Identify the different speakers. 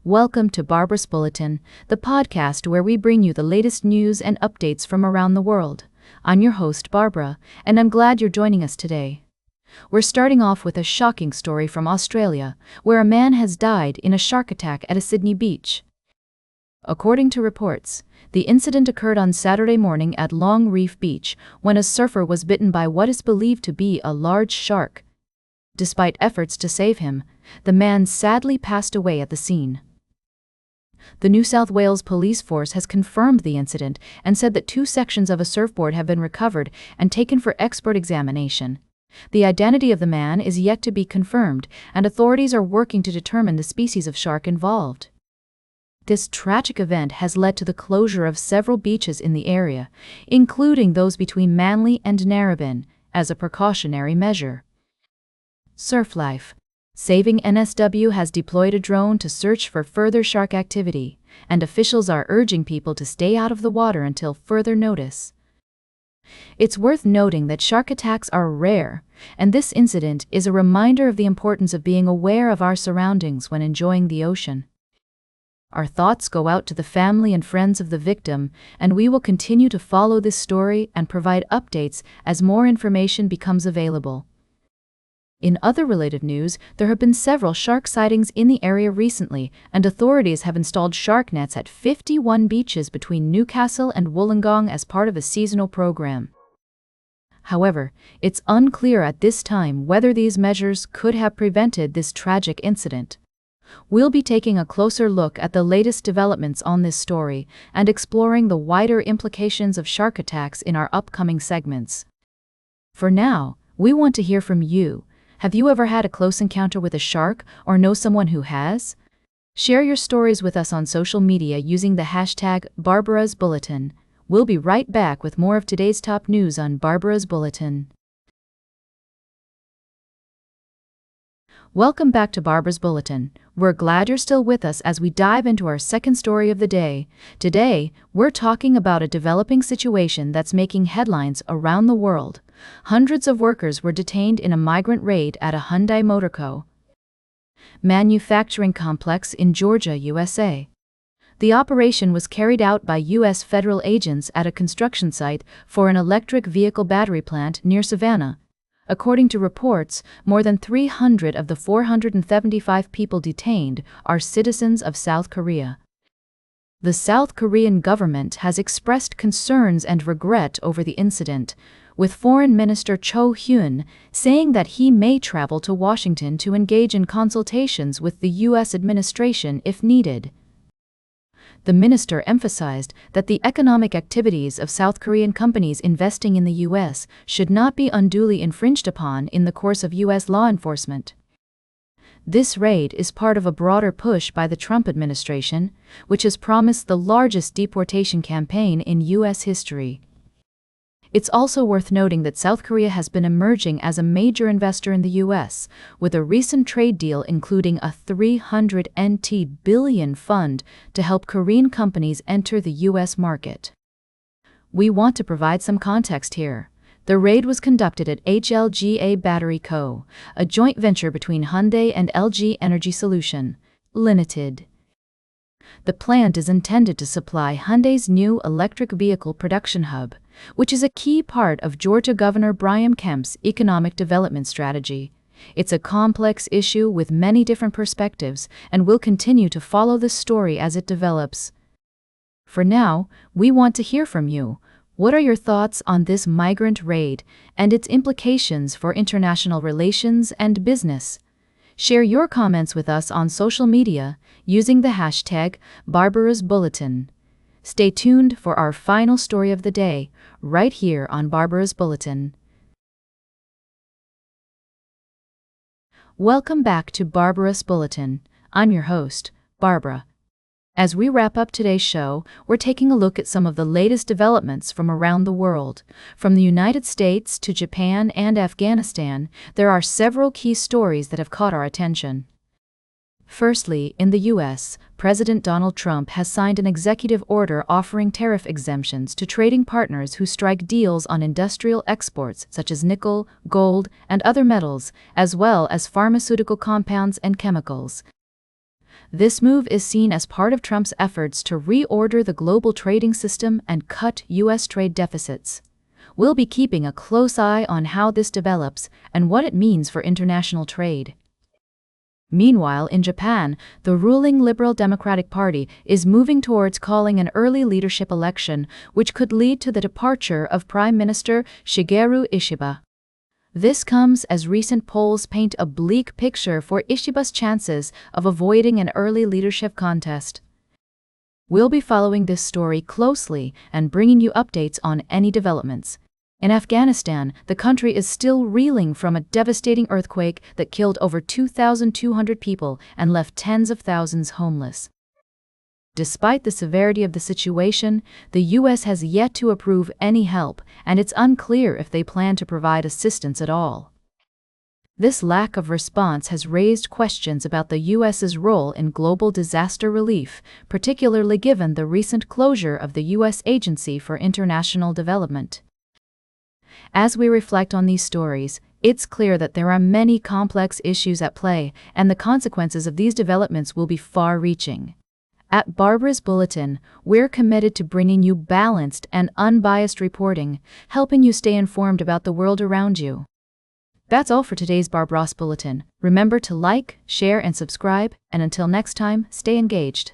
Speaker 1: Welcome to Barbaras Bulletin, the podcast where we bring you the latest news and updates from around the world. I'm your host, Barbara, and I'm glad you're joining us today. We're starting off with a shocking story from Australia, where a man has died in a shark attack at a Sydney beach. According to reports, the incident occurred on Saturday morning at Long Reef Beach when a surfer was bitten by what is believed to be a large shark. Despite efforts to save him, the man sadly passed away at the scene. The New South Wales Police Force has confirmed the incident and said that 2 sections of a surfboard have been recovered and taken for expert examination. The identity of the man is yet to be confirmed, and authorities are working to determine the species of shark involved. This tragic event has led to the closure of several beaches in the area, including those between Manly and Narrabeen, as a precautionary measure. Surf Life. Saving NSW has deployed a drone to search for further shark activity, and officials are urging people to stay out of the water until further notice. It's worth noting that shark attacks are rare, and this incident is a reminder of the importance of being aware of our surroundings when enjoying the ocean. Our thoughts go out to the family and friends of the victim, and we will continue to follow this story and provide updates as more information becomes available. In other related news, there have been several shark sightings in the area recently, and authorities have installed shark nets at 51 beaches between Newcastle and Wollongong as part of a seasonal program. However, it's unclear at this time whether these measures could have prevented this tragic incident. We'll be taking a closer look at the latest developments on this story and exploring the wider implications of shark attacks in our upcoming segments. For now, we want to hear from you. Have you ever had a close encounter with a shark or know someone who has? Share your stories with us on social media using the hashtag Barbaras Bulletin. We'll be right back with more of today's top news on Barbaras Bulletin. Welcome back to Barbaras Bulletin. We're glad you're still with us as we dive into our second story of the day. Today, we're talking about a developing situation that's making headlines around the world. Hundreds of workers were detained in a migrant raid at a Hyundai Motor Co. manufacturing complex in Georgia, USA. The operation was carried out by U.S. federal agents at a construction site for an electric vehicle battery plant near Savannah. According to reports, more than 300 of the 475 people detained are citizens of South Korea. The South Korean government has expressed concerns and regret over the incident, with Foreign Minister Cho Hyun saying that he may travel to Washington to engage in consultations with the U.S. administration if needed. The minister emphasized that the economic activities of South Korean companies investing in the U.S. should not be unduly infringed upon in the course of U.S. law enforcement. This raid is part of a broader push by the Trump administration, which has promised the largest deportation campaign in U.S. history. It's also worth noting that South Korea has been emerging as a major investor in the U.S., with a recent trade deal including a $300 billion fund to help Korean companies enter the U.S. market. We want to provide some context here. The raid was conducted at HLGA Battery Co., a joint venture between Hyundai and LG Energy Solution, Limited. The plant is intended to supply Hyundai's new electric vehicle production hub, which is a key part of Georgia Governor Brian Kemp's economic development strategy. It's a complex issue with many different perspectives, and we'll continue to follow this story as it develops. For now, we want to hear from you. What are your thoughts on this migrant raid and its implications for international relations and business? Share your comments with us on social media using the hashtag Barbaras Bulletin. Stay tuned for our final story of the day, right here on Barbaras Bulletin. Welcome back to Barbaras Bulletin. I'm your host, Barbara. As we wrap up today's show, we're taking a look at some of the latest developments from around the world. From the United States to Japan and Afghanistan, there are several key stories that have caught our attention. Firstly, in the U.S., President Donald Trump has signed an executive order offering tariff exemptions to trading partners who strike deals on industrial exports such as nickel, gold, and other metals, as well as pharmaceutical compounds and chemicals. This move is seen as part of Trump's efforts to reorder the global trading system and cut U.S. trade deficits. We'll be keeping a close eye on how this develops and what it means for international trade. Meanwhile, in Japan, the ruling Liberal Democratic Party is moving towards calling an early leadership election, which could lead to the departure of Prime Minister Shigeru Ishiba. This comes as recent polls paint a bleak picture for Ishiba's chances of avoiding an early leadership contest. We'll be following this story closely and bringing you updates on any developments. In Afghanistan, the country is still reeling from a devastating earthquake that killed over 2,200 people and left tens of thousands homeless. Despite the severity of the situation, the U.S. has yet to approve any help, and it's unclear if they plan to provide assistance at all. This lack of response has raised questions about the U.S.'s role in global disaster relief, particularly given the recent closure of the U.S. Agency for International Development. As we reflect on these stories, it's clear that there are many complex issues at play, and the consequences of these developments will be far-reaching. At Barbaras Bulletin, we're committed to bringing you balanced and unbiased reporting, helping you stay informed about the world around you. That's all for today's Barbaras Bulletin. Remember to like, share, and subscribe, and until next time, stay engaged.